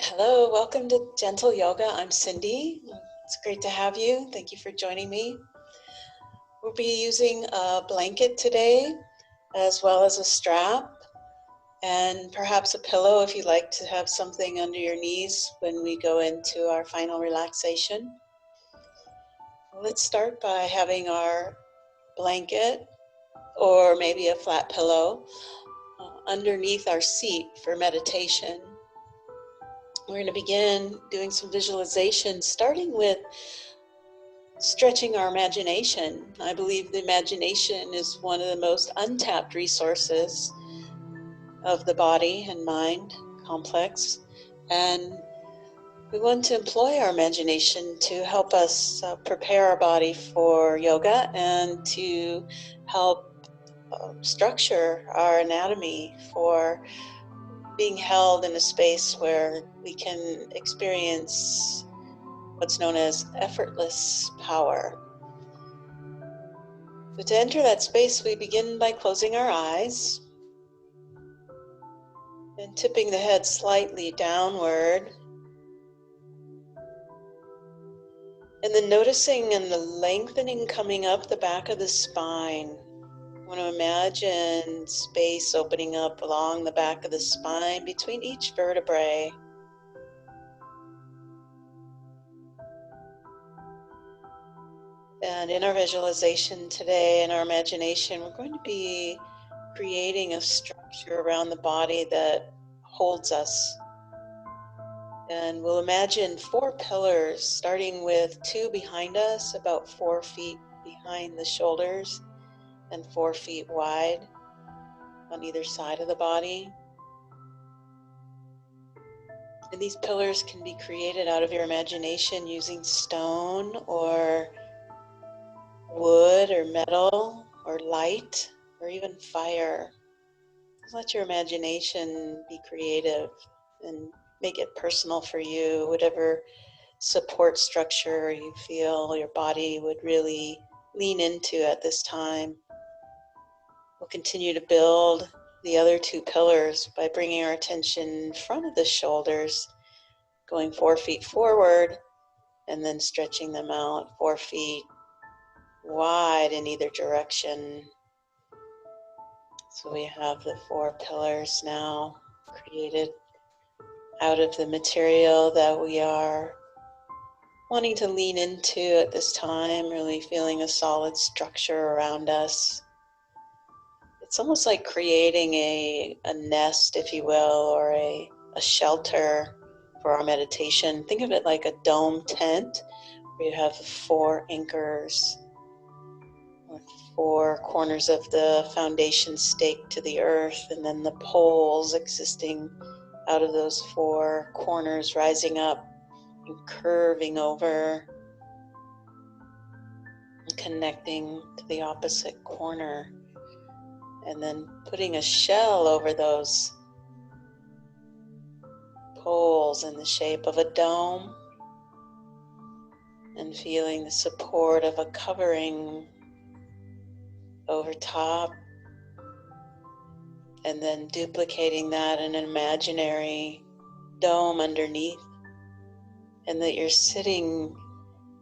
Hello, welcome to Gentle Yoga. I'm Cyndi. It's great to have you. Thank you for joining me. We'll be using a blanket today, as well as a strap, and perhaps a pillow if you'd like to have something under your knees when we go into our final relaxation. Let's start by having our blanket, or maybe a flat pillow, underneath our seat for meditation. We're going to begin doing some visualization, starting with stretching our imagination. I believe the imagination is one of the most untapped resources of the body and mind complex. And we want to employ our imagination to help us prepare our body for yoga and to help structure our anatomy for being held in a space where we can experience what's known as effortless power. So to enter that space, we begin by closing our eyes and tipping the head slightly downward. And then noticing and the lengthening coming up the back of the spine. I want to imagine space opening up along the back of the spine between each vertebrae. And in our visualization today, in our imagination, we're going to be creating a structure around the body that holds us. And we'll imagine 4 pillars, starting with 2 behind us, about 4 feet behind the shoulders, and 4 feet wide on either side of the body. And these pillars can be created out of your imagination using stone or wood or metal or light or even fire. Let your imagination be creative and make it personal for you, whatever support structure you feel your body would really lean into at this time. We'll continue to build the other 2 pillars by bringing our attention in front of the shoulders, going 4 feet forward, and then stretching them out 4 feet wide in either direction. So we have the 4 pillars now created out of the material that we are wanting to lean into at this time, really feeling a solid structure around us. It's almost like creating a nest, if you will, or a shelter for our meditation. Think of it like a dome tent where you have 4 anchors, 4 corners of the foundation staked to the earth, and then the poles existing out of those 4 corners rising up and curving over and connecting to the opposite corner, and then putting a shell over those poles in the shape of a dome, and feeling the support of a covering over top, and then duplicating that in an imaginary dome underneath, and that you're sitting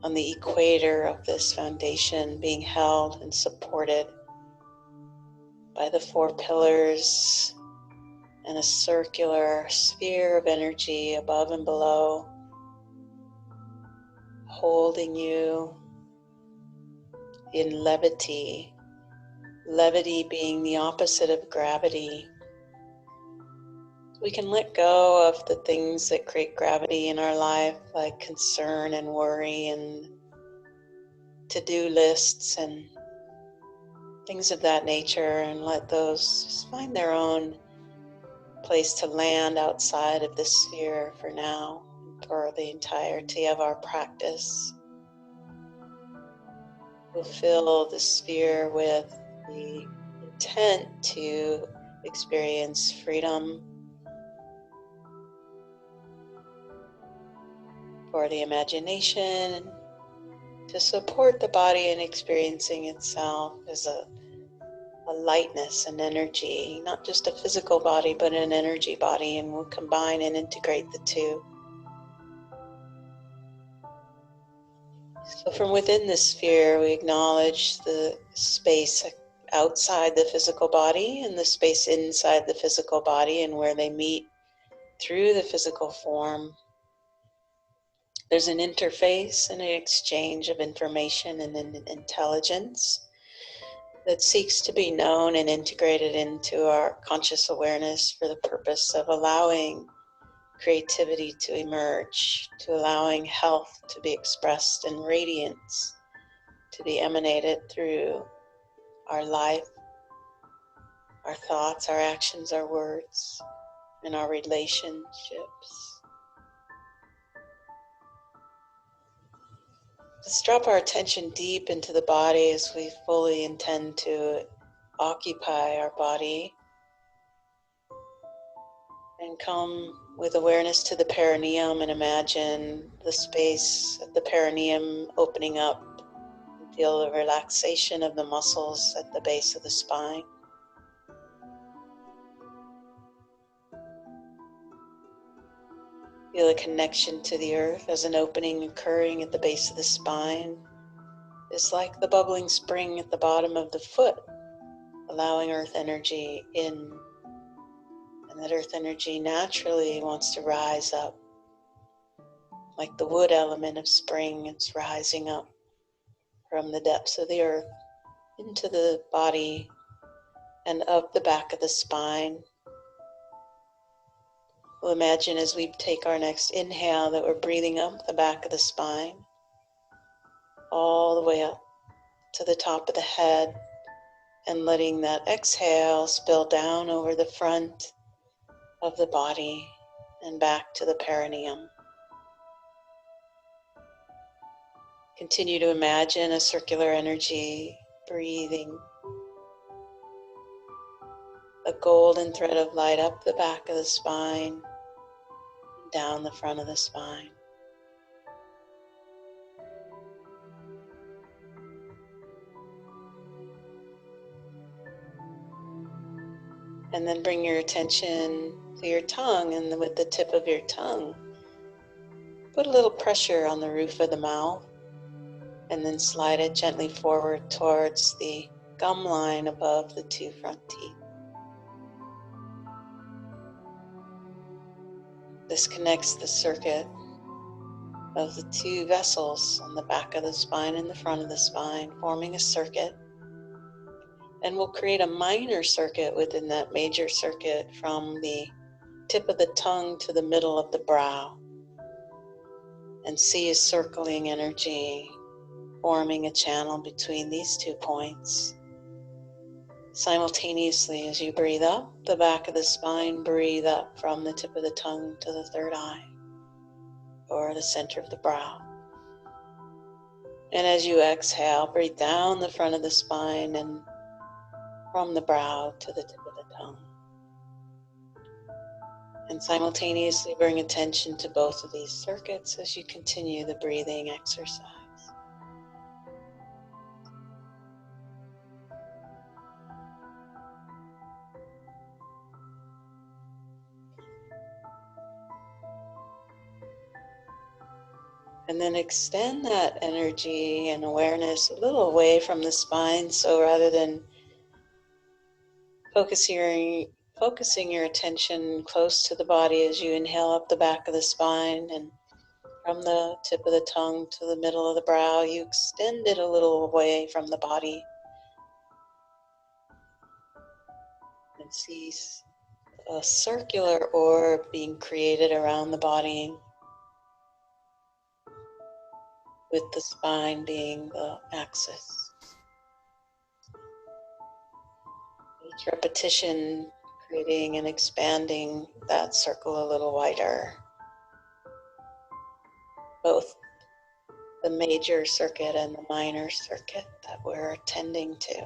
on the equator of this foundation, being held and supported by the 4 pillars and a circular sphere of energy above and below, holding you in levity. Levity being the opposite of gravity. We can let go of the things that create gravity in our life, like concern and worry and to-do lists and things of that nature, and let those just find their own place to land outside of this sphere for now, for the entirety of our practice. We'll fill the sphere with the intent to experience freedom, for the imagination to support the body in experiencing itself as a lightness and energy, not just a physical body, but an energy body, and we'll combine and integrate the 2. So from within this sphere, we acknowledge the space outside the physical body and the space inside the physical body, and where they meet through the physical form. There's an interface and an exchange of information and intelligence that seeks to be known and integrated into our conscious awareness for the purpose of allowing creativity to emerge, to allowing health to be expressed and radiance to be emanated through our life, our thoughts, our actions, our words, and our relationships. Let's drop our attention deep into the body as we fully intend to occupy our body, and come with awareness to the perineum and imagine the space of the perineum opening up, and feel the relaxation of the muscles at the base of the spine. Feel a connection to the earth as an opening occurring at the base of the spine. It's like the bubbling spring at the bottom of the foot, allowing earth energy in. And that earth energy naturally wants to rise up. Like the wood element of spring, it's rising up from the depths of the earth into the body and up the back of the spine. We'll imagine as we take our next inhale that we're breathing up the back of the spine, all the way up to the top of the head, and letting that exhale spill down over the front of the body and back to the perineum. Continue to imagine a circular energy breathing, a golden thread of light up the back of the spine, down the front of the spine. And then bring your attention to your tongue, and with the tip of your tongue, put a little pressure on the roof of the mouth, and then slide it gently forward towards the gum line above the two front teeth. This connects the circuit of the two vessels on the back of the spine and the front of the spine, forming a circuit. And we'll create a minor circuit within that major circuit from the tip of the tongue to the middle of the brow. And see a circling energy forming a channel between these 2 points. Simultaneously, as you breathe up the back of the spine, breathe up from the tip of the tongue to the third eye or the center of the brow. And as you exhale, breathe down the front of the spine and from the brow to the tip of the tongue. And simultaneously bring attention to both of these circuits as you continue the breathing exercise. And then extend that energy and awareness a little away from the spine. So rather than focusing your attention close to the body as you inhale up the back of the spine, and from the tip of the tongue to the middle of the brow, you extend it a little away from the body and see a circular orb being created around the body, with the spine being the axis. Each repetition creating and expanding that circle a little wider. Both the major circuit and the minor circuit that we're attending to.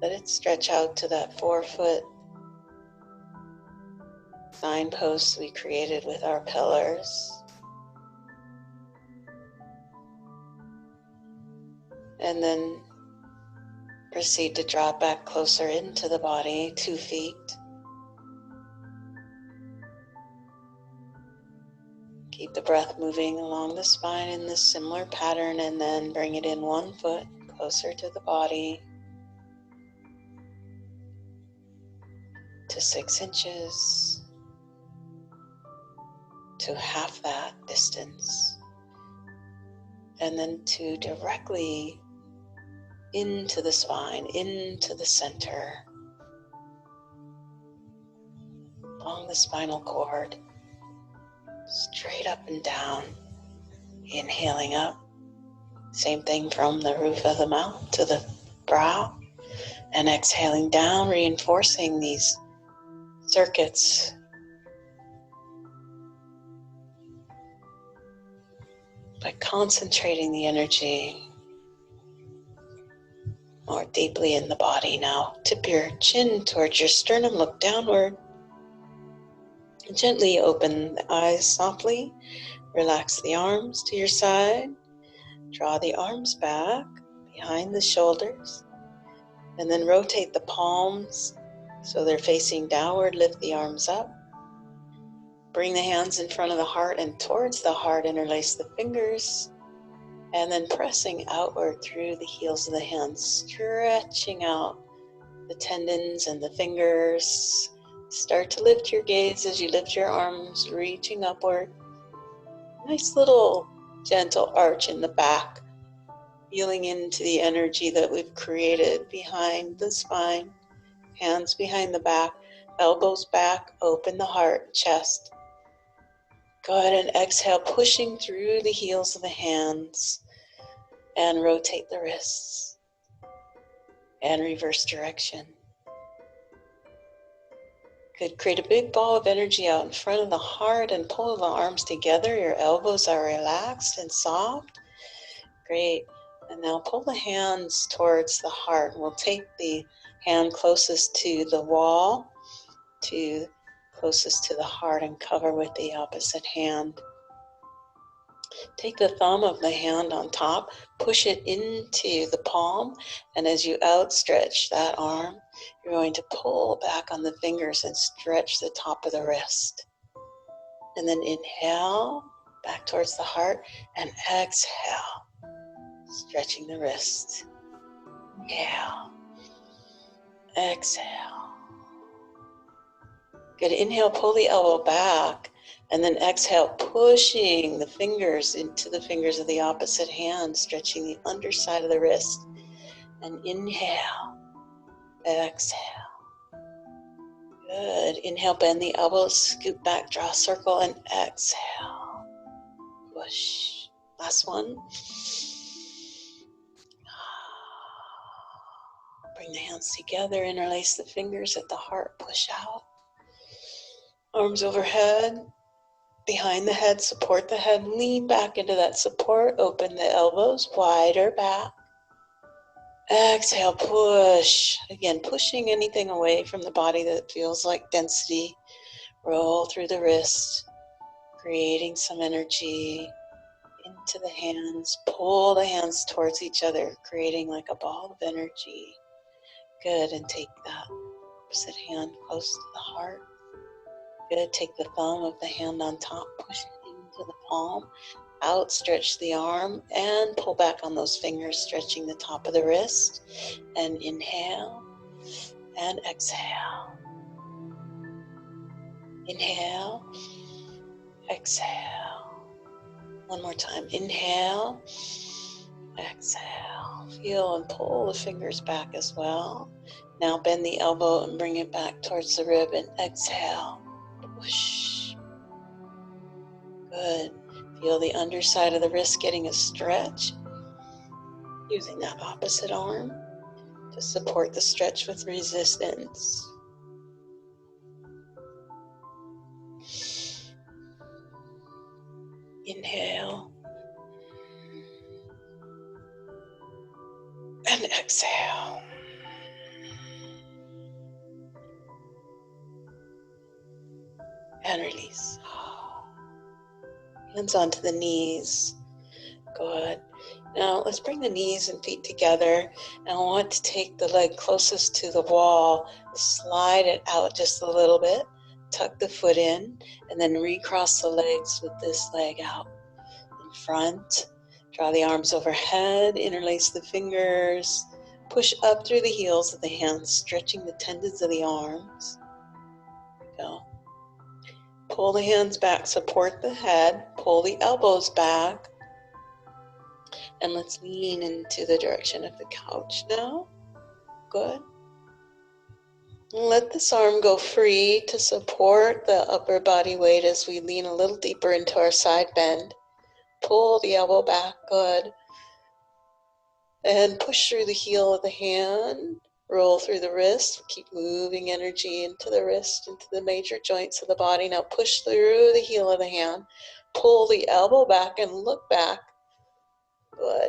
Let it stretch out to that 4-foot signpost we created with our pillars. And then Proceed to draw it back closer into the body, 2 feet. Keep the breath moving along the spine in this similar pattern, and then bring it in 1 foot closer to the body to 6 inches, to half that distance, and then to directly into the spine, into the center, along the spinal cord, straight up and down, inhaling up. Same thing from the roof of the mouth to the brow, and exhaling down, reinforcing these circuits by concentrating the energy more deeply in the body. Now tip your chin towards your sternum, look downward, and gently open the eyes softly. Relax the arms to your side, draw the arms back behind the shoulders, and then rotate the palms so they're facing downward. Lift the arms up. Bring the hands in front of the heart and towards the heart. Interlace the fingers, and then pressing outward through the heels of the hands, stretching out the tendons and the fingers. Start to lift your gaze as you lift your arms, reaching upward. Nice little gentle arch in the back, feeling into the energy that we've created behind the spine. Hands behind the back, elbows back, open the heart, chest. Go ahead and exhale, pushing through the heels of the hands, and rotate the wrists and reverse direction. Good. Create a big ball of energy out in front of the heart and pull the arms together. Your elbows are relaxed and soft. Great. And now pull the hands towards the heart. We'll take the hand closest to the wall, closest to the heart, and cover with the opposite hand. Take the thumb of the hand on top, push it into the palm, and as you outstretch that arm, you're going to pull back on the fingers and stretch the top of the wrist. And then inhale, back towards the heart, and exhale, stretching the wrist. Inhale, exhale. Good. Inhale, pull the elbow back, and then exhale, pushing the fingers into the fingers of the opposite hand, stretching the underside of the wrist. And inhale, exhale. Good. Inhale, bend the elbows, scoot back, draw a circle, and exhale. Push. Last one. Bring the hands together, interlace the fingers at the heart, push out. Arms overhead, behind the head, support the head, lean back into that support, open the elbows, wider back. Exhale, push. Again, pushing anything away from the body that feels like density. Roll through the wrist, creating some energy into the hands. Pull the hands towards each other, creating like a ball of energy. Good, and take that opposite hand close to the heart. Good, take the thumb of the hand on top, push it into the palm, outstretch the arm, and pull back on those fingers, stretching the top of the wrist. And inhale, and exhale. Inhale, exhale. One more time, inhale, exhale. Feel and pull the fingers back as well. Now bend the elbow and bring it back towards the rib, and exhale. Push. Good. Feel the underside of the wrist getting a stretch. Using that opposite arm to support the stretch with resistance. Inhale. And exhale. And release. Hands onto the knees. Good. Now let's bring the knees and feet together, and I want to take the leg closest to the wall, slide it out just a little bit, tuck the foot in, and then recross the legs with this leg out in front. Draw the arms overhead, interlace the fingers, push up through the heels of the hands, stretching the tendons of the arms. Go. Pull the hands back, support the head, pull the elbows back, and let's lean into the direction of the couch now. Good. Let this arm go free to support the upper body weight as we lean a little deeper into our side bend. Pull the elbow back, good. And push through the heel of the hand. Roll through the wrist. Keep moving energy into the wrist, into the major joints of the body. Now push through the heel of the hand. Pull the elbow back and look back. Good.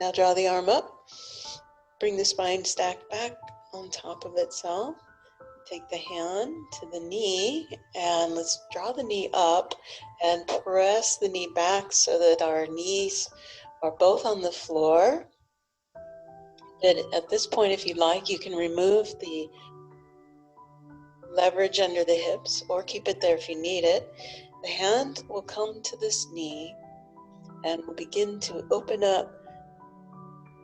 Now draw the arm up. Bring the spine stacked back on top of itself. Take the hand to the knee and let's draw the knee up and press the knee back so that our knees are both on the floor. And at this point, if you like, you can remove the leverage under the hips or keep it there if you need it. The hand will come to this knee and we'll begin to open up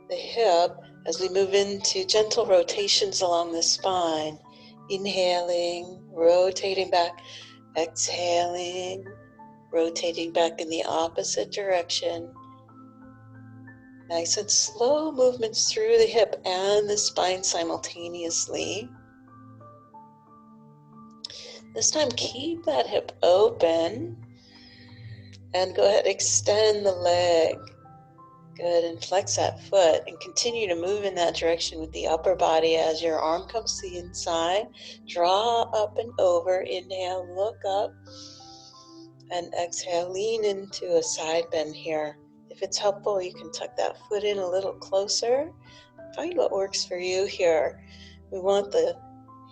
the hip as we move into gentle rotations along the spine. Inhaling, rotating back, exhaling, rotating back in the opposite direction. Nice and slow movements through the hip and the spine simultaneously. This time, keep that hip open and go ahead, extend the leg. Good, and flex that foot and continue to move in that direction with the upper body as your arm comes to the inside. Draw up and over, inhale, look up, and exhale, lean into a side bend here. If it's helpful, you can tuck that foot in a little closer. Find what works for you here. We want the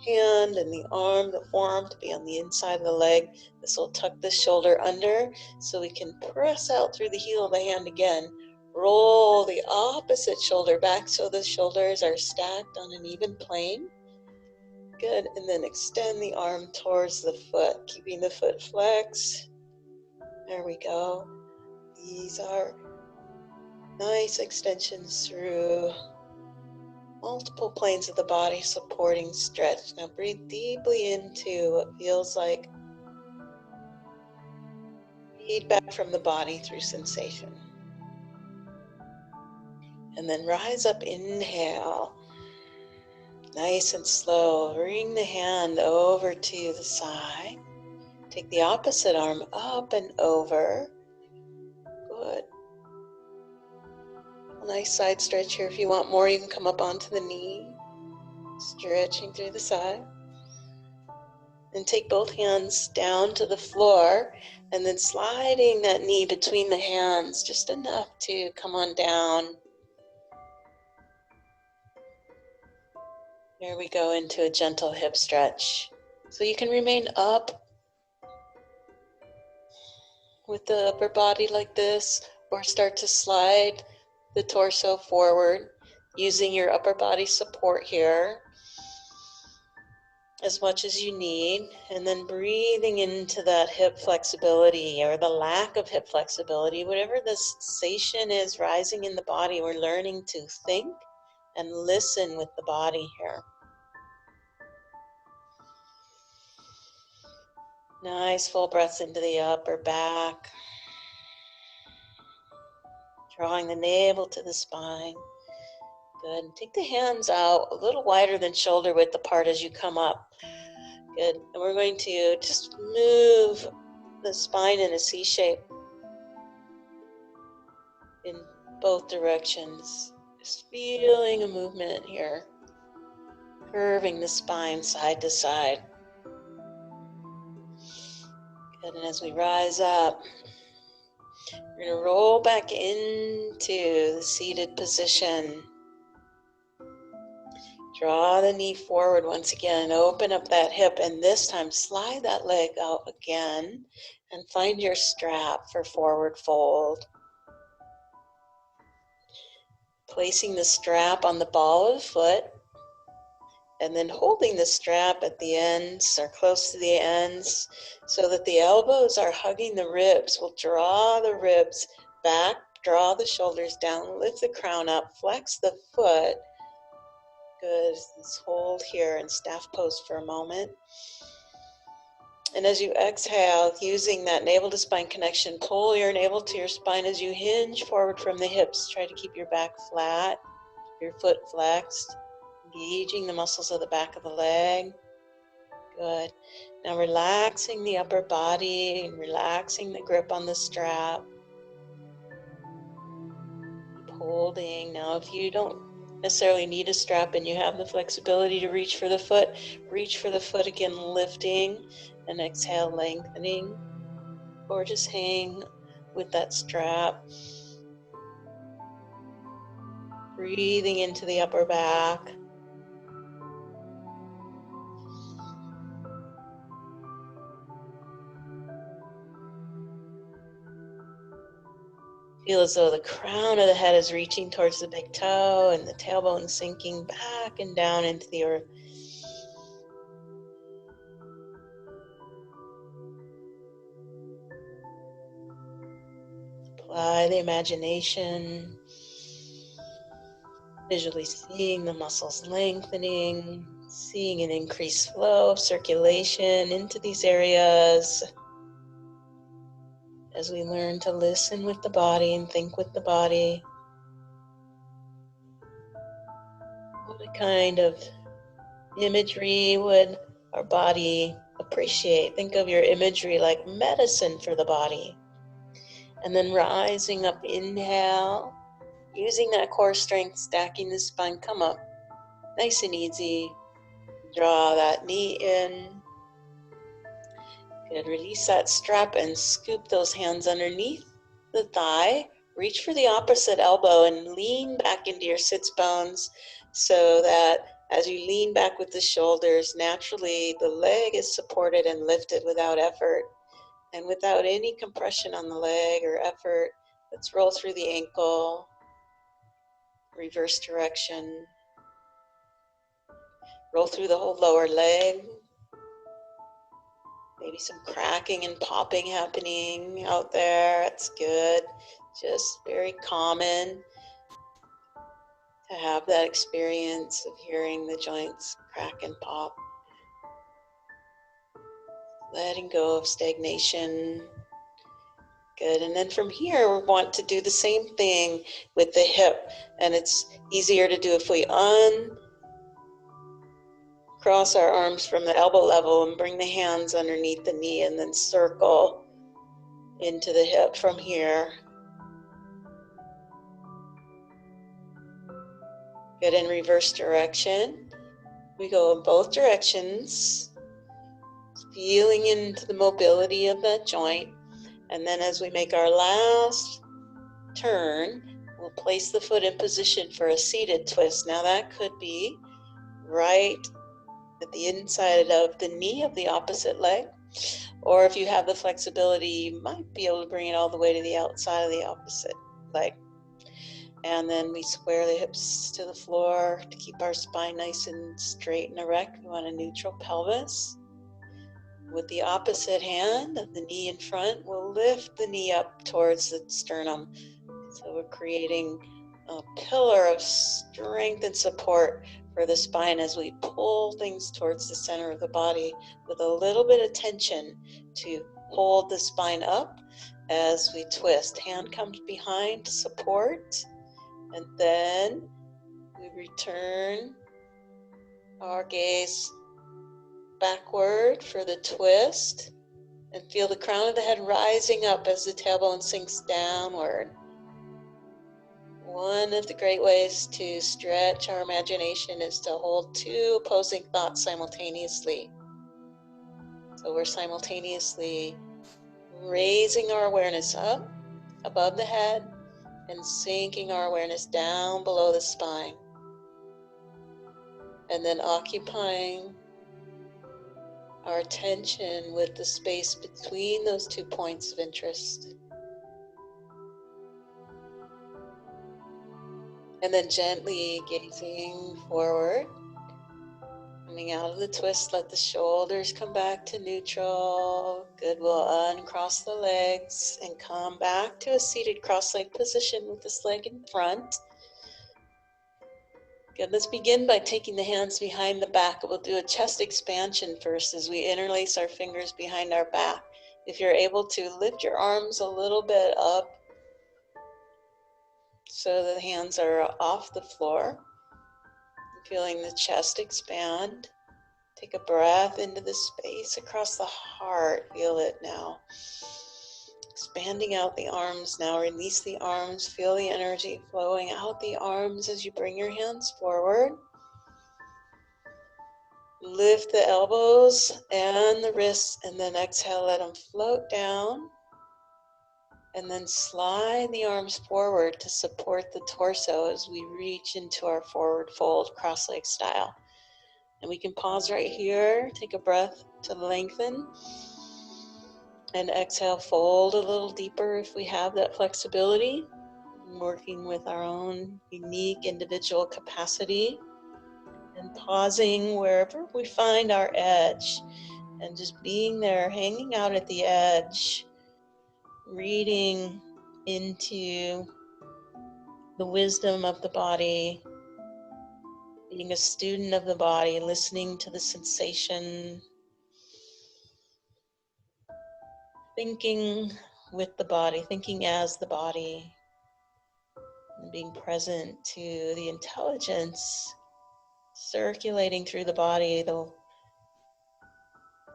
hand and the arm, the forearm to be on the inside of the leg. This will tuck the shoulder under so we can press out through the heel of the hand again. Roll the opposite shoulder back so the shoulders are stacked on an even plane. Good, and then extend the arm towards the foot, keeping the foot flexed. There we go. These are nice extensions through multiple planes of the body, supporting stretch. Now breathe deeply into what feels like feedback from the body through sensation. And then rise up, inhale. Nice and slow. Bring the hand over to the side. Take the opposite arm up and over. Good. A nice side stretch here. If you want more, you can come up onto the knee. Stretching through the side. And take both hands down to the floor and then sliding that knee between the hands just enough to come on down. Here we go into a gentle hip stretch. So you can remain up with the upper body like this, or start to slide the torso forward using your upper body support here as much as you need, and then breathing into that hip flexibility or the lack of hip flexibility, whatever the sensation is rising in the body. We're learning to think and listen with the body here. Nice full breaths into the upper back. Drawing the navel to the spine. Good. Take the hands out a little wider than shoulder width apart as you come up. Good. And we're going to just move the spine in a C shape in both directions. Just feeling a movement here. Curving the spine side to side. Good. And as we rise up, we're going to roll back into the seated position. Draw the knee forward once again. Open up that hip, and this time slide that leg out again and find your strap for forward fold. Placing the strap on the ball of the foot, and then holding the strap at the ends or close to the ends so that the elbows are hugging the ribs. We'll draw the ribs back, draw the shoulders down, lift the crown up, flex the foot. Good. Let's hold here in staff pose for a moment. And as you exhale, using that navel to spine connection, pull your navel to your spine as you hinge forward from the hips. Try to keep your back flat, your foot flexed, engaging the muscles of the back of the leg. Good. Now relaxing the upper body and relaxing the grip on the strap. Keep holding. Now if you don't necessarily need a strap and you have the flexibility to reach for the foot again, lifting, and exhale, lengthening, or just hang with that strap. Breathing into the upper back. Feel as though the crown of the head is reaching towards the big toe and the tailbone sinking back and down into the earth. Apply the imagination, visually seeing the muscles lengthening, seeing an increased flow of circulation into these areas as we learn to listen with the body and think with the body. What kind of imagery would our body appreciate? Think of your imagery like medicine for the body. And then rising up, inhale, using that core strength, stacking the spine, come up, nice and easy. Draw that knee in. Good, release that strap and scoop those hands underneath the thigh. Reach for the opposite elbow and lean back into your sits bones so that as you lean back with the shoulders, naturally the leg is supported and lifted without effort. And without any compression on the leg or effort, let's roll through the ankle, reverse direction. Roll through the whole lower leg. Maybe some cracking and popping happening out there. That's good. Just very common to have that experience of hearing the joints crack and pop. Letting go of stagnation. Good. And then from here, we want to do the same thing with the hip. And it's easier to do if we uncross our arms from the elbow level and bring the hands underneath the knee and then circle into the hip from here. Good. In reverse direction. We go in both directions, feeling into the mobility of that joint. And then as we make our last turn, we'll place the foot in position for a seated twist. Now that could be right at the inside of the knee of the opposite leg. Or if you have the flexibility, you might be able to bring it all the way to the outside of the opposite leg. And then we square the hips to the floor to keep our spine nice and straight and erect. We want a neutral pelvis. With the opposite hand of the knee in front, we'll lift the knee up towards the sternum. So we're creating a pillar of strength and support for the spine as we pull things towards the center of the body with a little bit of tension to hold the spine up as we twist. Hand comes behind to support, and then we return our gaze backward for the twist and feel the crown of the head rising up as the tailbone sinks downward. One of the great ways to stretch our imagination is to hold two opposing thoughts simultaneously. So we're simultaneously raising our awareness up above the head and sinking our awareness down below the spine. and then occupying our attention with the space between those 2 points of interest. And then gently gazing forward, coming out of the twist, let the shoulders come back to neutral. Good, we'll uncross the legs and come back to a seated cross-leg position with this leg in front. Good, let's begin by taking the hands behind the back. We'll do a chest expansion first as we interlace our fingers behind our back. If you're able to, lift your arms a little bit up so the hands are off the floor. Feeling the chest expand. Take a breath into the space across the heart. Feel it now. Expanding out the arms now. Release the arms. Feel the energy flowing out the arms as you bring your hands forward. Lift the elbows and the wrists, and then exhale, let them float down. And then slide the arms forward to support the torso as we reach into our forward fold, cross-leg style. And we can pause right here, take a breath to lengthen, and exhale, fold a little deeper if we have that flexibility, working with our own unique individual capacity, and pausing wherever we find our edge, and just being there, hanging out at the edge, reading into the wisdom of the body, being a student of the body, listening to the sensation, thinking with the body, thinking as the body, and being present to the intelligence circulating through the body, the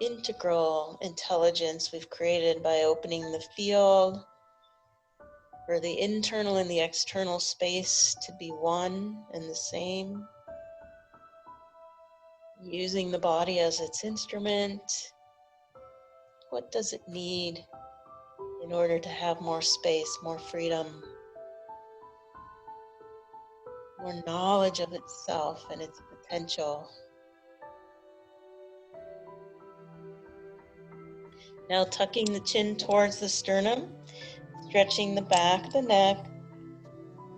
integral intelligence we've created by opening the field for the internal and the external space to be one and the same, using the body as its instrument. What does it need in order to have more space, more freedom, more knowledge of itself and its potential? Now tucking the chin towards the sternum, stretching the back of the neck.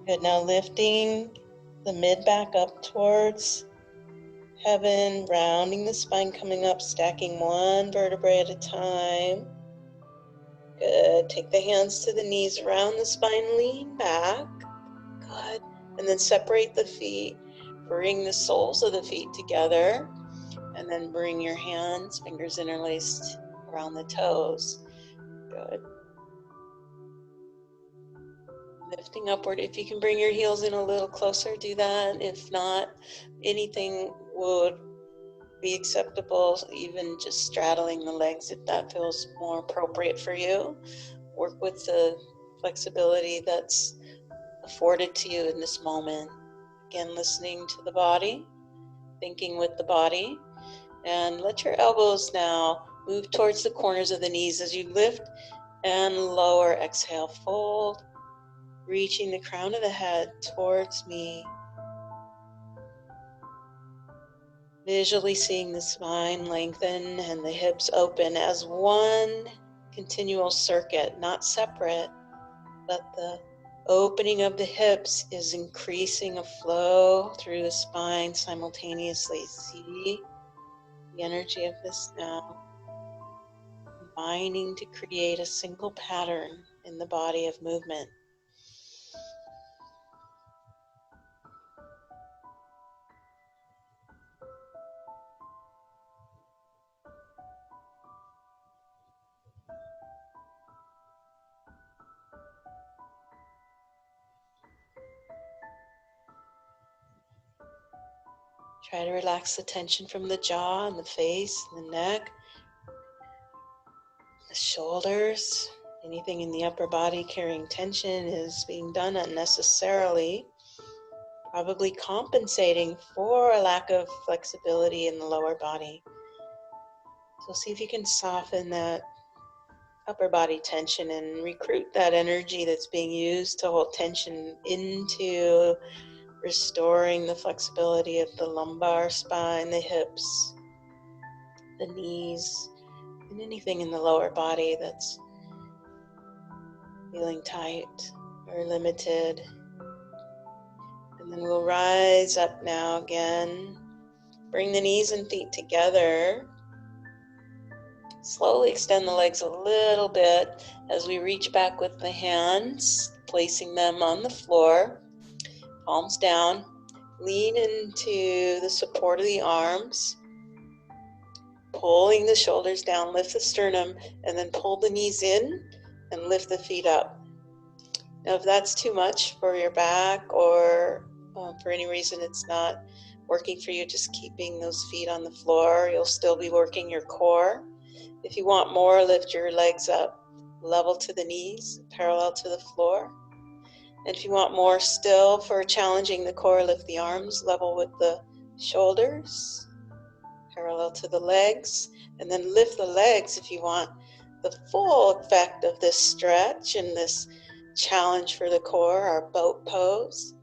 Good, now lifting the mid back up towards heaven, rounding the spine, coming up, stacking one vertebrae at a time. Good, take the hands to the knees, around the spine, lean back. Good, and then separate the feet, bring the soles of the feet together, and then bring your hands, fingers interlaced around the toes. Good. Lifting upward. If you can bring your heels in a little closer, do that. If not, anything would be acceptable, even just straddling the legs if that feels more appropriate for you. Work with the flexibility that's afforded to you in this moment. Again, listening to the body, thinking with the body, and let your elbows now move towards the corners of the knees as you lift and lower. Exhale, fold, reaching the crown of the head towards me. Visually seeing the spine lengthen and the hips open as one continual circuit, not separate, but the opening of the hips is increasing a flow through the spine simultaneously. See the energy of this now, combining to create a single pattern in the body of movement. Try to relax the tension from the jaw and the face and the neck, the shoulders. Anything in the upper body carrying tension is being done unnecessarily, probably compensating for a lack of flexibility in the lower body. So see if you can soften that upper body tension and recruit that energy that's being used to hold tension into restoring the flexibility of the lumbar spine, the hips, the knees, and anything in the lower body that's feeling tight or limited. And then we'll rise up now again. Bring the knees and feet together. Slowly extend the legs a little bit as we reach back with the hands, placing them on the floor, palms down. Lean into the support of the arms, pulling the shoulders down, lift the sternum, and then pull the knees in and lift the feet up. Now, if that's too much for your back or for any reason it's not working for you, just keeping those feet on the floor, you'll still be working your core. If you want more, lift your legs up, level to the knees, parallel to the floor. And if you want more still for challenging the core, lift the arms level with the shoulders, parallel to the legs, and then lift the legs if you want the full effect of this stretch and this challenge for the core, our boat pose.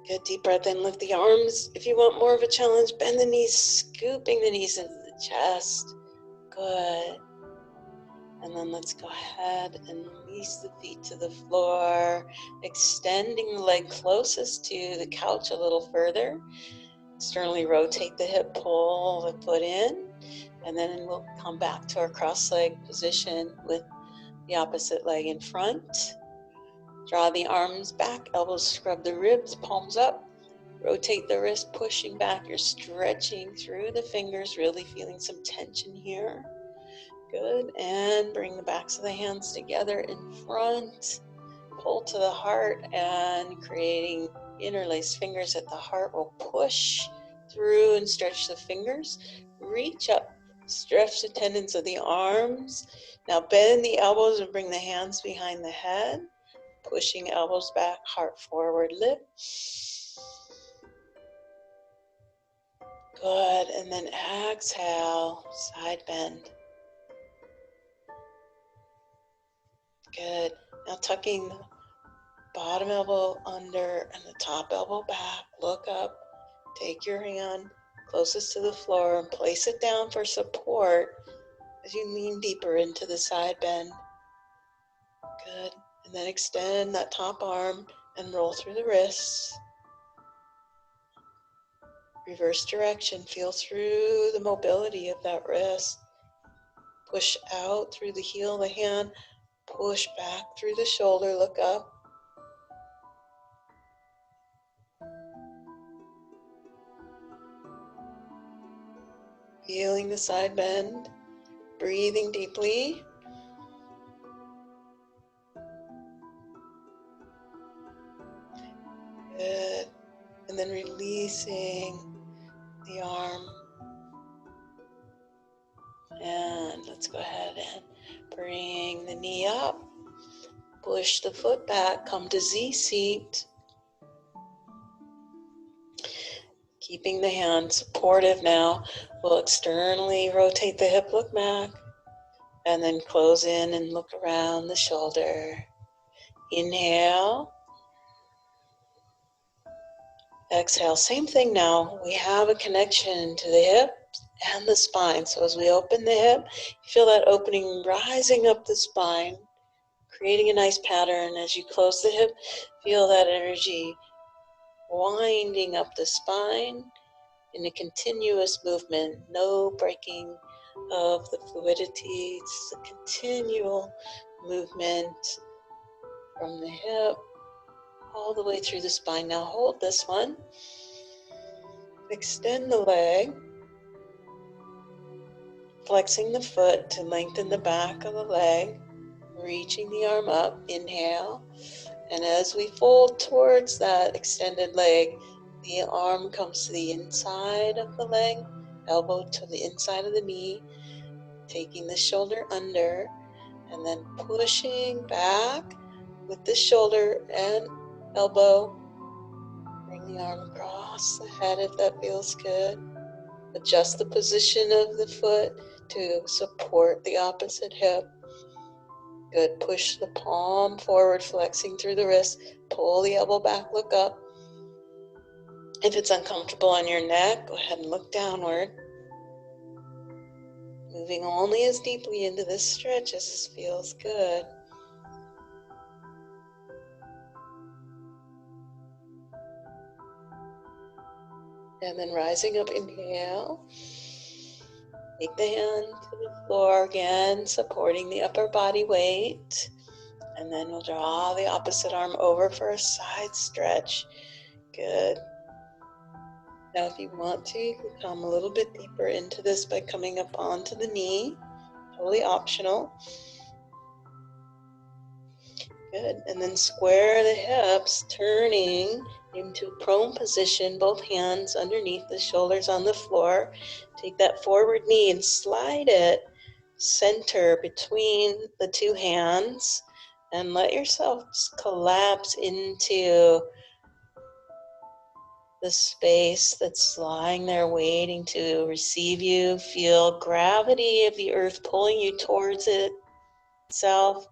Good, deep breath in, lift the arms. If you want more of a challenge, bend the knees, scooping the knees into the chest. Good. And then let's go ahead and release the feet to the floor, extending the leg closest to the couch a little further. Externally rotate the hip, pull the foot in, and then we'll come back to our cross-leg position with the opposite leg in front. Draw the arms back, elbows scrub the ribs, palms up. Rotate the wrist, pushing back. You're stretching through the fingers, really feeling some tension here. Good, and bring the backs of the hands together in front. Pull to the heart and creating interlaced fingers at the heart. We'll push through and stretch the fingers. Reach up, stretch the tendons of the arms. Now bend the elbows and bring the hands behind the head. Pushing elbows back, heart forward, lift. Good, and then exhale, side bend. Good. Now tucking the bottom elbow under and the top elbow back. Look up. Take your hand closest to the floor and place it down for support as you lean deeper into the side bend. Good. And then extend that top arm and roll through the wrists. Reverse direction. Feel through the mobility of that wrist. Push out through the heel of the hand. Push back through the shoulder. Look up. Feeling the side bend. Breathing deeply. Good. And then releasing the arm. And let's go ahead and bring the knee up. Push the foot back. Come to Z seat. Keeping the hand supportive now. We'll externally rotate the hip, look back. And then close in and look around the shoulder. Inhale. Exhale. Same thing now. We have a connection to the hip and the spine. So as we open the hip, you feel that opening rising up the spine, creating a nice pattern. As you close the hip, feel that energy winding up the spine in a continuous movement. No breaking of the fluidity. It's a continual movement from the hip all the way through the spine. Now hold this one. Extend the leg. Flexing the foot to lengthen the back of the leg. Reaching the arm up. Inhale. And as we fold towards that extended leg, the arm comes to the inside of the leg. Elbow to the inside of the knee. Taking the shoulder under. And then pushing back with the shoulder and elbow. Bring the arm across the head if that feels good. Adjust the position of the foot to support the opposite hip. Good. Push the palm forward, flexing through the wrist. Pull the elbow back, look up. If it's uncomfortable on your neck, go ahead and look downward. Moving only as deeply into this stretch as this feels good. And then rising up, inhale. Take the hand to the floor again, supporting the upper body weight. And then we'll draw the opposite arm over for a side stretch. Good. Now if you want to, you can come a little bit deeper into this by coming up onto the knee. Totally optional. Good. And then square the hips, turning into prone position, both hands underneath the shoulders on the floor. Take that forward knee and slide it center between the two hands and let yourself collapse into the space that's lying there waiting to receive you. Feel gravity of the earth pulling you towards itself.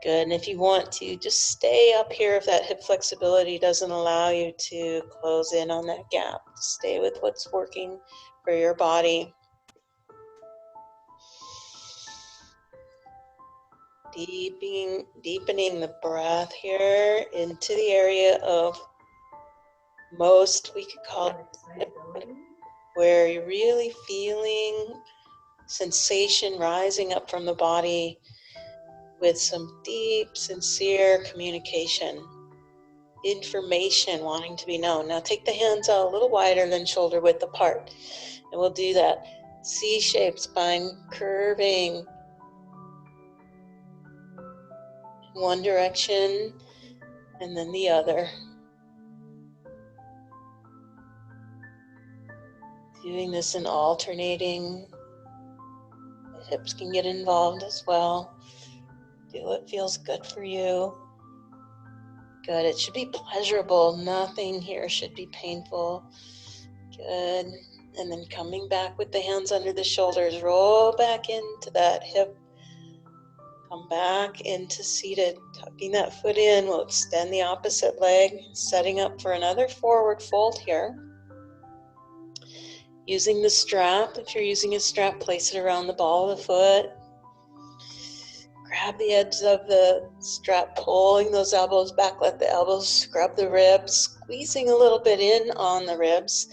Good. And if you want to, just stay up here if that hip flexibility doesn't allow you to close in on that gap. Stay with what's working for your body. Deepening the breath here into the area of most we could call excitability, where you're really feeling sensation rising up from the body with some deep, sincere communication, information wanting to be known. Now take the hands out a little wider than shoulder width apart, and we'll do that C-shaped spine curving in one direction and then the other. Doing this in alternating. The hips can get involved as well. Do what feels good for you. Good. It should be pleasurable. Nothing here should be painful. Good. And then coming back with the hands under the shoulders. Roll back into that hip. Come back into seated. Tucking that foot in. We'll extend the opposite leg. Setting up for another forward fold here. Using the strap. If you're using a strap, place it around the ball of the foot. Grab the edge of the strap, pulling those elbows back. Let the elbows scrub the ribs, squeezing a little bit in on the ribs.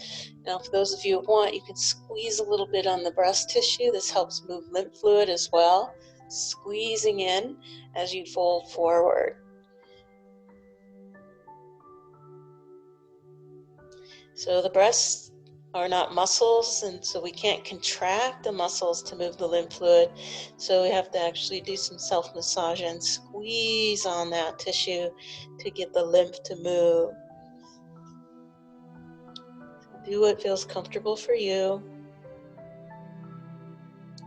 Now, for those of you who want, you can squeeze a little bit on the breast tissue. This helps move lymph fluid as well. Squeezing in as you fold forward. So the breasts are not muscles, and so we can't contract the muscles to move the lymph fluid. So we have to actually do some self-massage and squeeze on that tissue to get the lymph to move. Do what feels comfortable for you.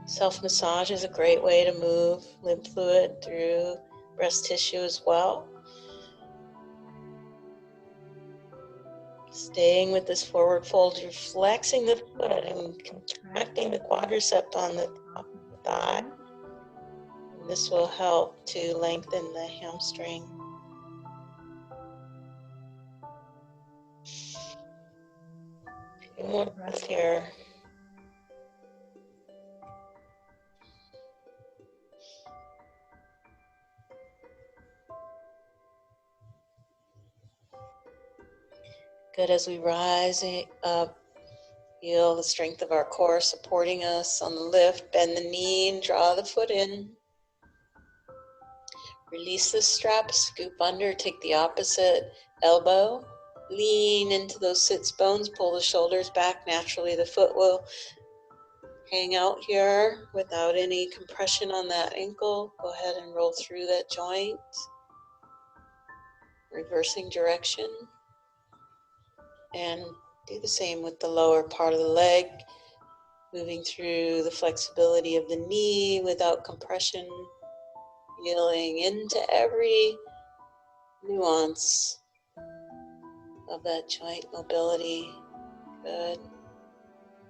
Self-massage is a great way to move lymph fluid through breast tissue as well. Staying with this forward fold, you're flexing the foot and contracting the quadricep on the top of the thigh. And this will help to lengthen the hamstring. A few more breaths here. Good. As we rise up, feel the strength of our core supporting us on the lift. Bend the knee and draw the foot in. Release the strap, scoop under, take the opposite elbow. Lean into those sits bones, pull the shoulders back. Naturally, the foot will hang out here without any compression on that ankle. Go ahead and roll through that joint. Reversing direction. And do the same with the lower part of the leg, moving through the flexibility of the knee without compression, feeling into every nuance of that joint mobility. Good.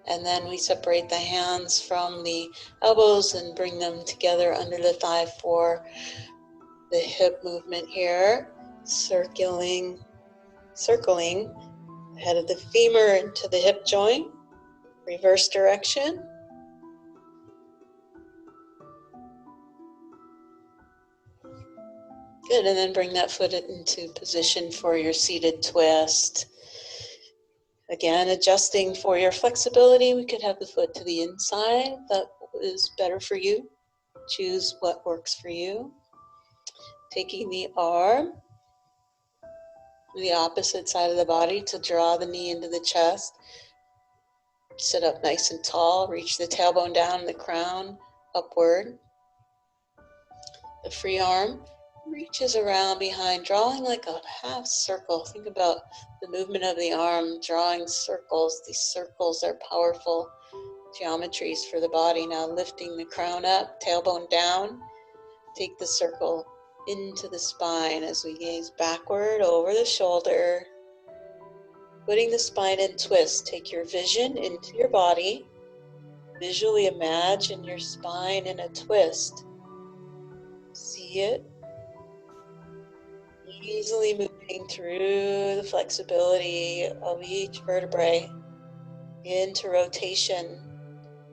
And then we separate the hands from the elbows and bring them together under the thigh for the hip movement here. Circling the head of the femur into the hip joint, reverse direction. Good, and then bring that foot into position for your seated twist. Again, adjusting for your flexibility, we could have the foot to the inside. That is better for you. Choose what works for you. Taking the arm, the opposite side of the body to draw the knee into the chest. Sit up nice and tall, reach the tailbone down, the crown upward. The free arm reaches around behind, drawing like a half circle. Think about the movement of the arm, drawing circles. These circles are powerful geometries for the body. Now lifting the crown up, tailbone down. Take the circle into the spine as we gaze backward over the shoulder. Putting the spine in twist. Take your vision into your body. Visually imagine your spine in a twist. See it easily moving through the flexibility of each vertebrae into rotation,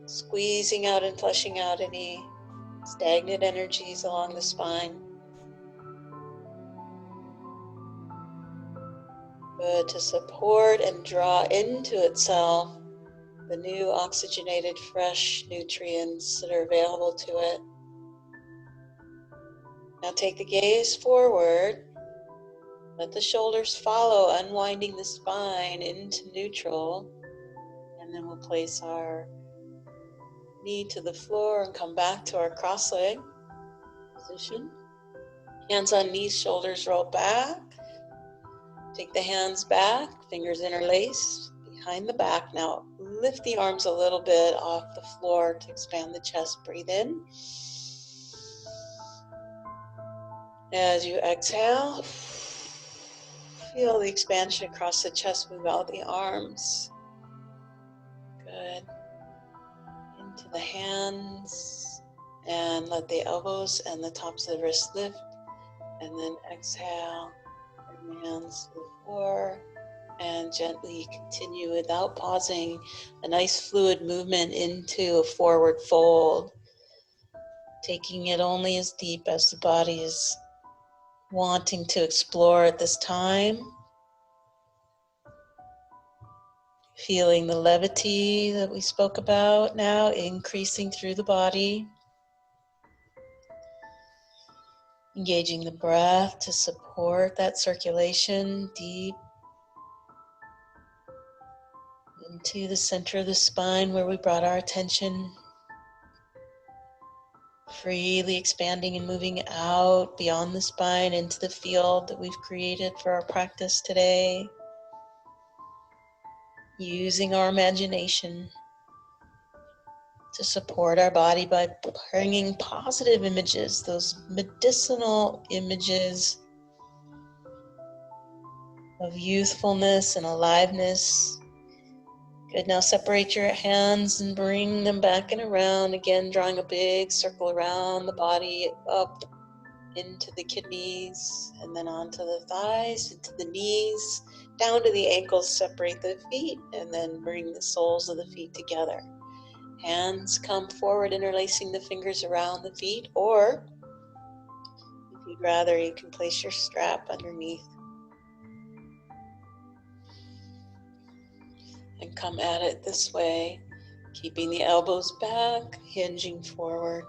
squeezing out and flushing out any stagnant energies along the spine. Good, to support and draw into itself the new oxygenated fresh nutrients that are available to it. Now take the gaze forward. Let the shoulders follow, unwinding the spine into neutral. And then we'll place our knee to the floor and come back to our cross leg position. Hands on knees, shoulders roll back. Take the hands back, fingers interlaced behind the back. Now lift the arms a little bit off the floor to expand the chest. Breathe in. As you exhale, feel the expansion across the chest. Move out the arms. Good. Into the hands. And let the elbows and the tops of the wrists lift. And then exhale. Bring the hands to the floor. And gently continue without pausing. A nice fluid movement into a forward fold. Taking it only as deep as the body is wanting to explore at this time. Feeling the levity that we spoke about now increasing through the body. Engaging the breath to support that circulation deep into the center of the spine where we brought our attention. Freely expanding and moving out beyond the spine into the field that we've created for our practice today. Using our imagination to support our body by bringing positive images, those medicinal images of youthfulness and aliveness. Good, now separate your hands and bring them back and around. Again, drawing a big circle around the body, up into the kidneys, and then onto the thighs, into the knees, down to the ankles. Separate the feet, and then bring the soles of the feet together. Hands come forward, interlacing the fingers around the feet, or if you'd rather, you can place your strap underneath. And come at it this way, keeping the elbows back, hinging forward.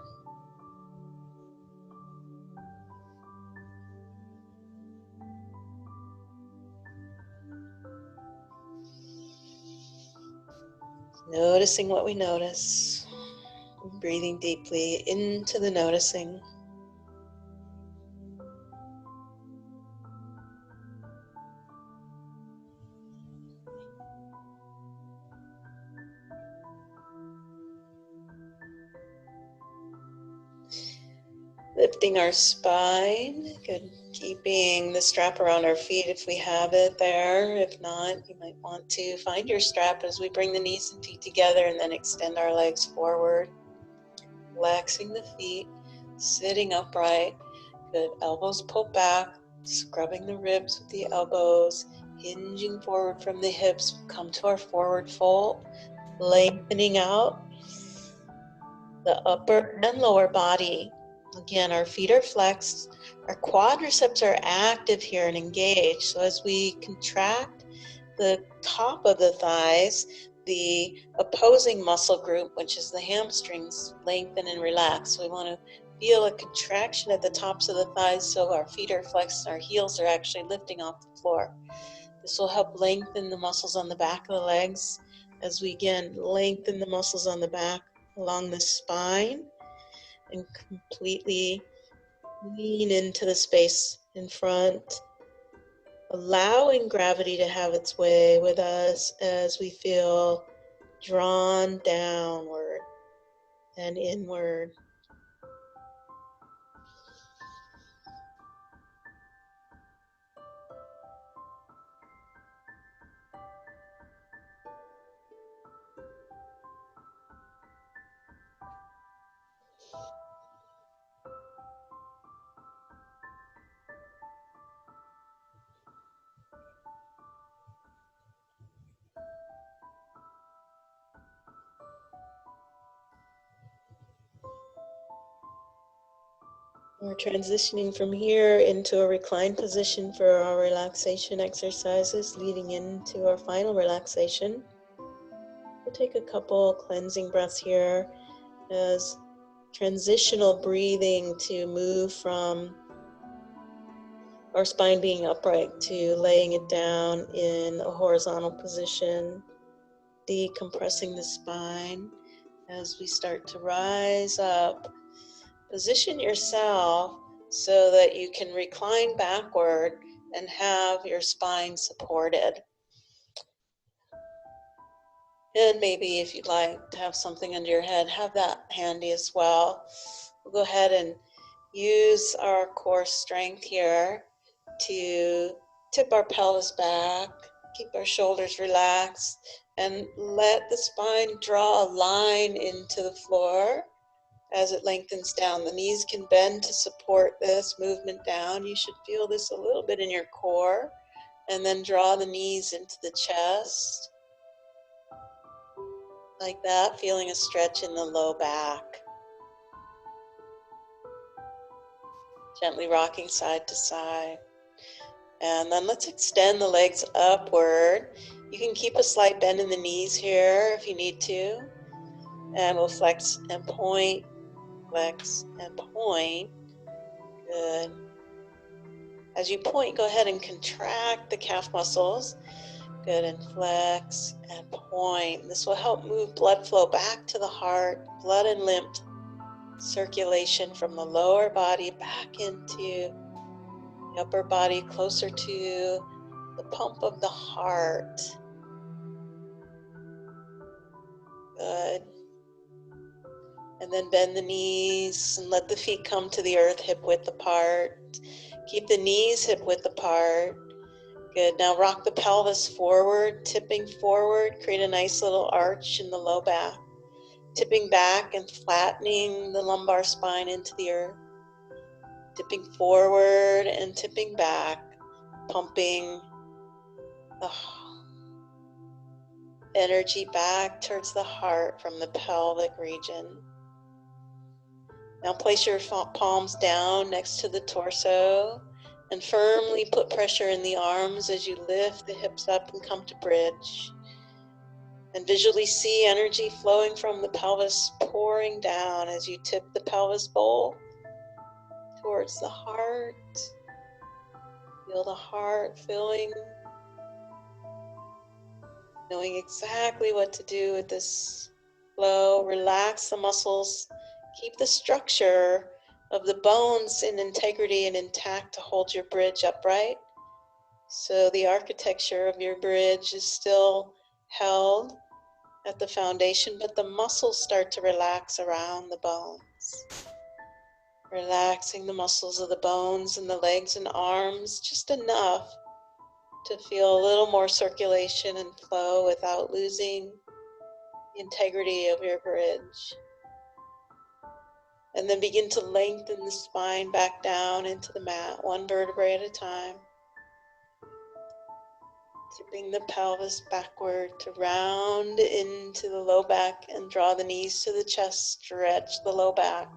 Noticing what we notice. Breathing deeply into the noticing. Lift lifting our spine. Good. Keeping the strap around our feet if we have it there. If not, you might want to find your strap as we bring the knees and feet together and then extend our legs forward. Relaxing the feet, sitting upright. Good. Elbows pull back, scrubbing the ribs with the elbows, hinging forward from the hips. Come to our forward fold, lengthening out the upper and lower body. Again, our feet are flexed. Our quadriceps are active here and engaged. So as we contract the top of the thighs, the opposing muscle group, which is the hamstrings, lengthen and relax. So we want to feel a contraction at the tops of the thighs so our feet are flexed and our heels are actually lifting off the floor. This will help lengthen the muscles on the back of the legs as we again lengthen the muscles on the back along the spine and completely lean into the space in front, allowing gravity to have its way with us as we feel drawn downward and inward. We're transitioning from here into a reclined position for our relaxation exercises, leading into our final relaxation. We'll take a couple cleansing breaths here as transitional breathing to move from our spine being upright to laying it down in a horizontal position, decompressing the spine as we start to rise up. Position yourself so that you can recline backward and have your spine supported. And maybe if you'd like to have something under your head, have that handy as well. We'll go ahead and use our core strength here to tip our pelvis back, keep our shoulders relaxed, and let the spine draw a line into the floor as it lengthens down. The knees can bend to support this movement down. You should feel this a little bit in your core, and then draw the knees into the chest. Like that, feeling a stretch in the low back. Gently rocking side to side. And then let's extend the legs upward. You can keep a slight bend in the knees here if you need to. And we'll flex and point, flex and point. Good. As you point, go ahead and contract the calf muscles. Good, and flex and point. This will help move blood flow back to the heart, blood and lymph circulation from the lower body back into the upper body, closer to the pump of the heart. Good. And then bend the knees and let the feet come to the earth, hip width apart. Keep the knees hip width apart. Good. Now rock the pelvis forward, tipping forward. Create a nice little arch in the low back. Tipping back and flattening the lumbar spine into the earth. Tipping forward and tipping back, pumping the energy back towards the heart from the pelvic region. Now place your palms down next to the torso and firmly put pressure in the arms as you lift the hips up and come to bridge. And visually see energy flowing from the pelvis pouring down as you tip the pelvis bowl towards the heart. Feel the heart filling, knowing exactly what to do with this flow. Relax the muscles. Keep the structure of the bones in integrity and intact to hold your bridge upright. So the architecture of your bridge is still held at the foundation, but the muscles start to relax around the bones. Relaxing the muscles of the bones and the legs and arms just enough to feel a little more circulation and flow without losing the integrity of your bridge. And then begin to lengthen the spine back down into the mat, one vertebrae at a time. Tipping the pelvis backward to round into the low back and draw the knees to the chest, stretch the low back.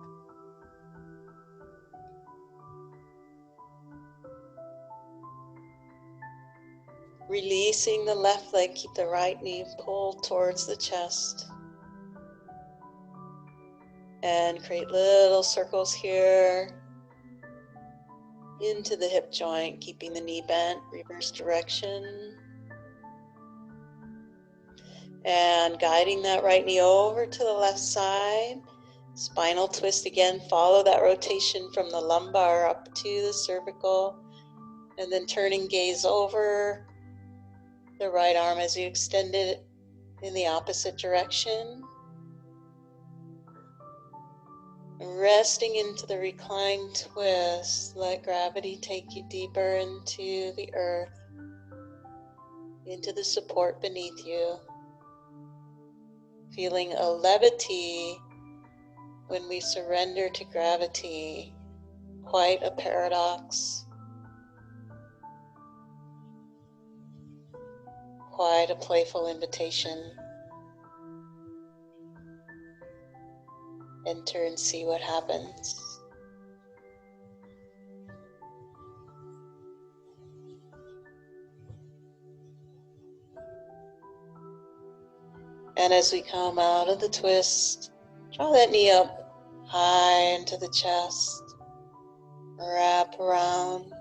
Releasing the left leg, keep the right knee pulled towards the chest. And create little circles here into the hip joint, keeping the knee bent, reverse direction. And guiding that right knee over to the left side. Spinal twist again, follow that rotation from the lumbar up to the cervical. And then turning gaze over the right arm as you extend it in the opposite direction. Resting into the reclined twist, let gravity take you deeper into the earth, into the support beneath you. Feeling a levity when we surrender to gravity, quite a paradox, quite a playful invitation. Enter and see what happens. And as we come out of the twist, draw that knee up high into the chest. Wrap around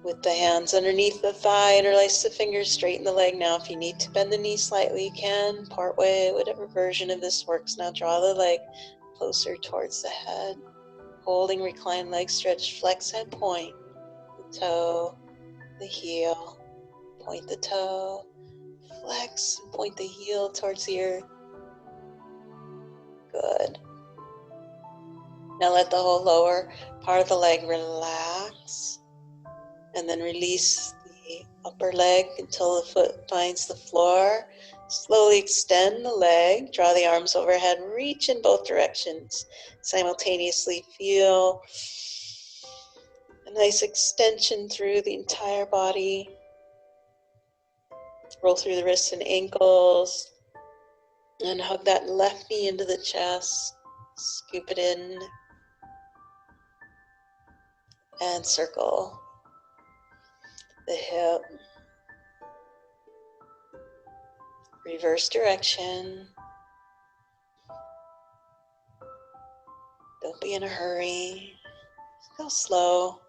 with the hands underneath the thigh. Interlace the fingers, straighten the leg. Now if you need to bend the knee slightly, you can. Part way, whatever version of this works. Now draw the leg closer towards the head. Holding reclined leg stretch, flex and point the toe, the heel. Point the toe, flex and point the heel towards the earth. Good. Now let the whole lower part of the leg relax. And then release the upper leg until the foot finds the floor. Slowly extend the leg, draw the arms overhead, reach in both directions. Simultaneously feel a nice extension through the entire body. Roll through the wrists and ankles. And hug that left knee into the chest. Scoop it in. And circle the hip. Reverse direction. Don't be in a hurry. Go slow.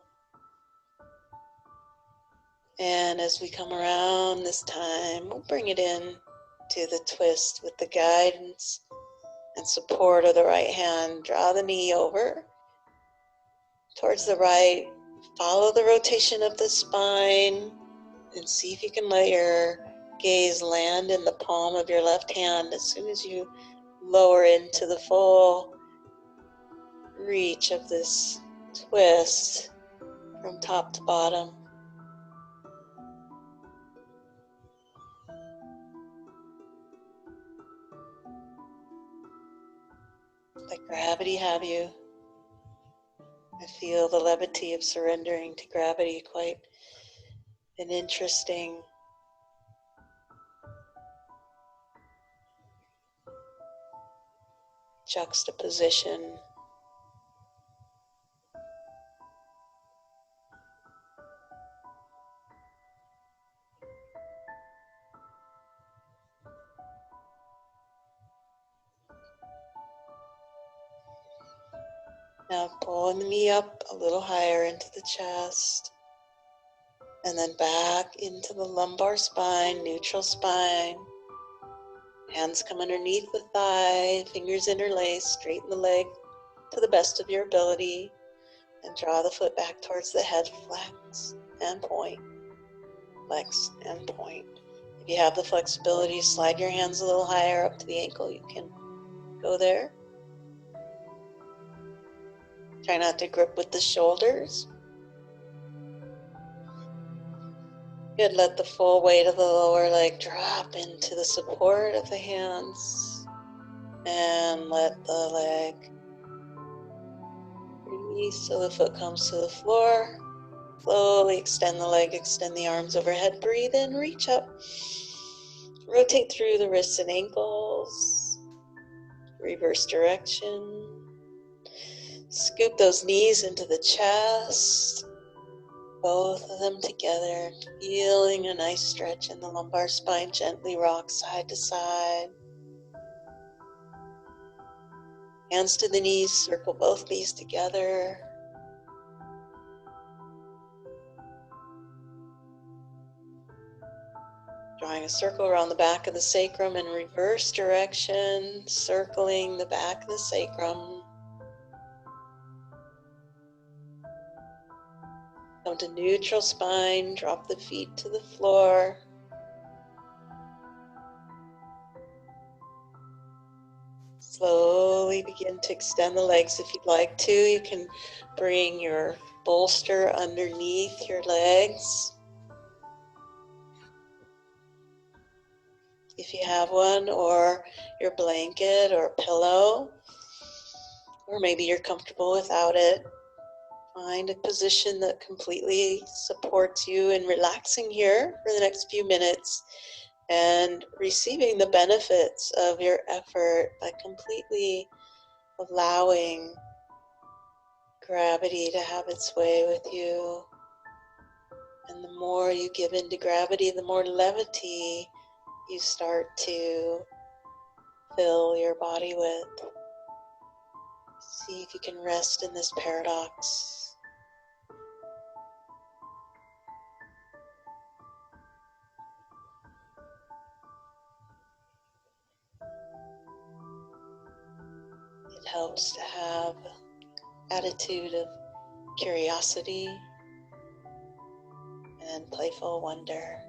And as we come around this time, we'll bring it in to the twist with the guidance and support of the right hand. Draw the knee over towards the right. Follow the rotation of the spine and see if you can let your gaze land in the palm of your left hand as soon as you lower into the full reach of this twist from top to bottom. Let gravity have you. I feel the levity of surrendering to gravity, quite an interesting juxtaposition. Now pulling the knee up a little higher into the chest, and then back into the lumbar spine, neutral spine. Hands come underneath the thigh, fingers interlace, straighten the leg to the best of your ability, and draw the foot back towards the head, flex and point, flex and point. If you have the flexibility, slide your hands a little higher up to the ankle, you can go there. Try not to grip with the shoulders. Good, let the full weight of the lower leg drop into the support of the hands. And let the leg release so the foot comes to the floor. Slowly extend the leg, extend the arms overhead. Breathe in, reach up. Rotate through the wrists and ankles. Reverse direction. Scoop those knees into the chest. Both of them together. Feeling a nice stretch in the lumbar spine. Gently rock side to side. Hands to the knees. Circle both knees together. Drawing a circle around the back of the sacrum in reverse direction, circling the back of the sacrum. Come to neutral spine, drop the feet to the floor. Slowly begin to extend the legs if you'd like to. You can bring your bolster underneath your legs, if you have one, or your blanket or pillow, or maybe you're comfortable without it. Find a position that completely supports you in relaxing here for the next few minutes and receiving the benefits of your effort by completely allowing gravity to have its way with you. And the more you give into gravity, the more levity you start to fill your body with. See if you can rest in this paradox. It helps to have attitude of curiosity and playful wonder.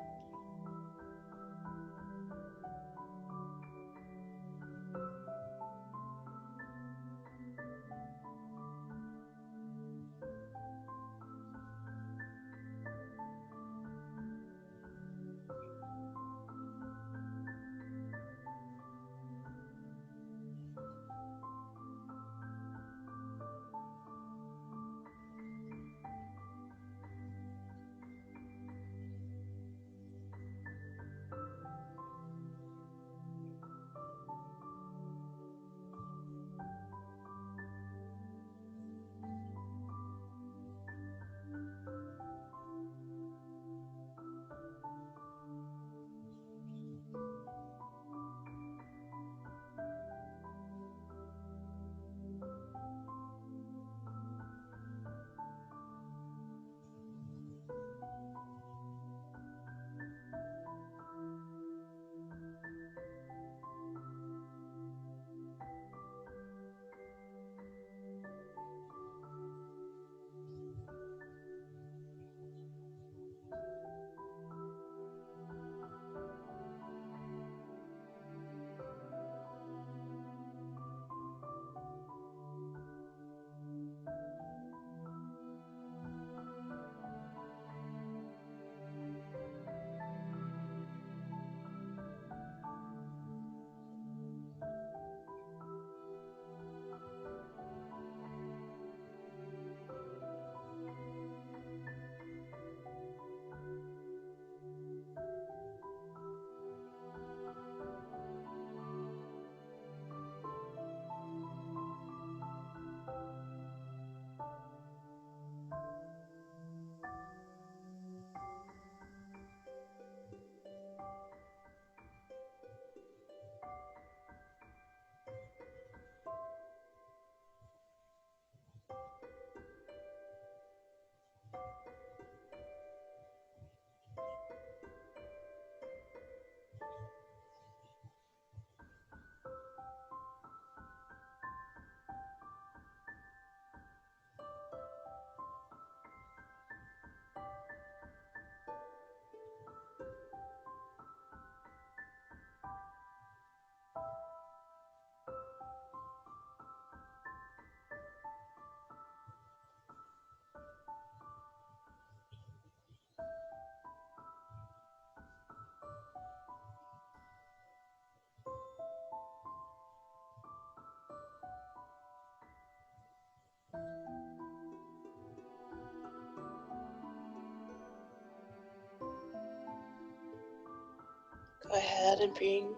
go ahead and bring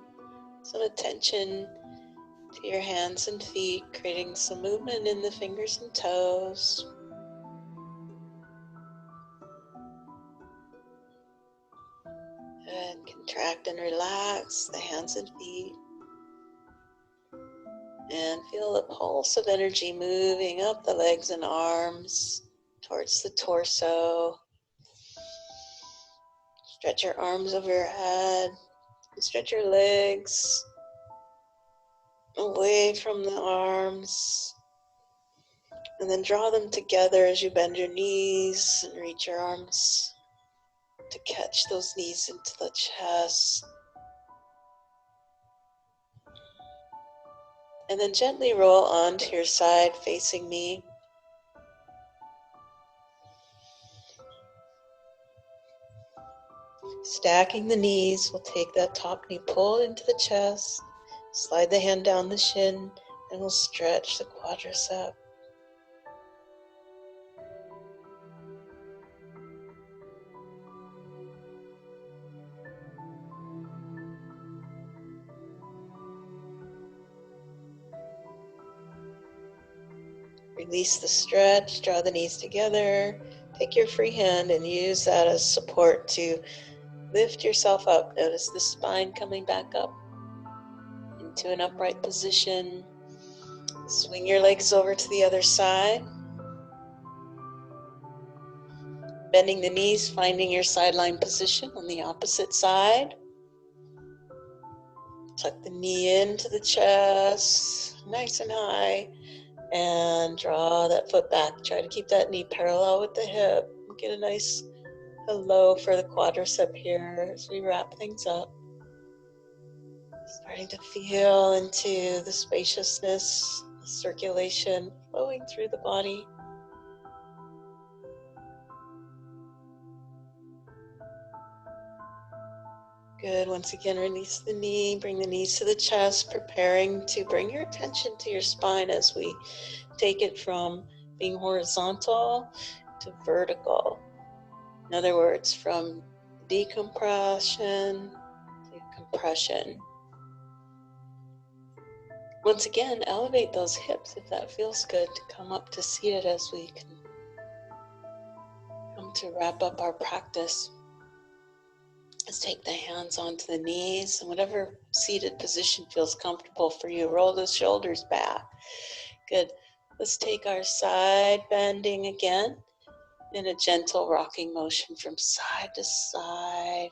some attention to your hands and feet, creating some movement in the fingers and toes. And contract and relax the hands and feet. And feel the pulse of energy moving up the legs and arms towards the torso. Stretch your arms over your head. Stretch your legs away from the arms. And then draw them together as you bend your knees and reach your arms to catch those knees into the chest. And then gently roll onto your side facing me. Stacking the knees, we'll take that top knee, pull into the chest, slide the hand down the shin, and we'll stretch the quadricep. Release the stretch, draw the knees together. Take your free hand and use that as support to lift yourself up. Notice the spine coming back up into an upright position. Swing your legs over to the other side. Bending the knees, finding your sideline position on the opposite side. Tuck the knee into the chest, nice and high. And draw that foot back. Try to keep that knee parallel with the hip. Get a nice hello for the quadricep here as we wrap things up. Starting to feel into the spaciousness, the circulation flowing through the body. Good. Once again, release the knee, bring the knees to the chest, preparing to bring your attention to your spine as we take it from being horizontal to vertical. In other words, from decompression to compression. Once again, elevate those hips if that feels good to come up to seated as we can come to wrap up our practice. Let's take the hands onto the knees and whatever seated position feels comfortable for you. Roll the shoulders back. Good. Let's take our side bending again in a gentle rocking motion from side to side.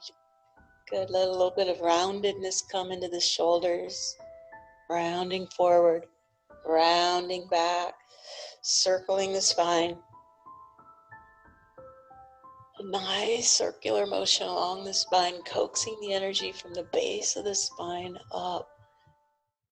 Good. Let a little bit of roundedness come into the shoulders. Rounding forward, rounding back, circling the spine. A nice circular motion along the spine, coaxing the energy from the base of the spine up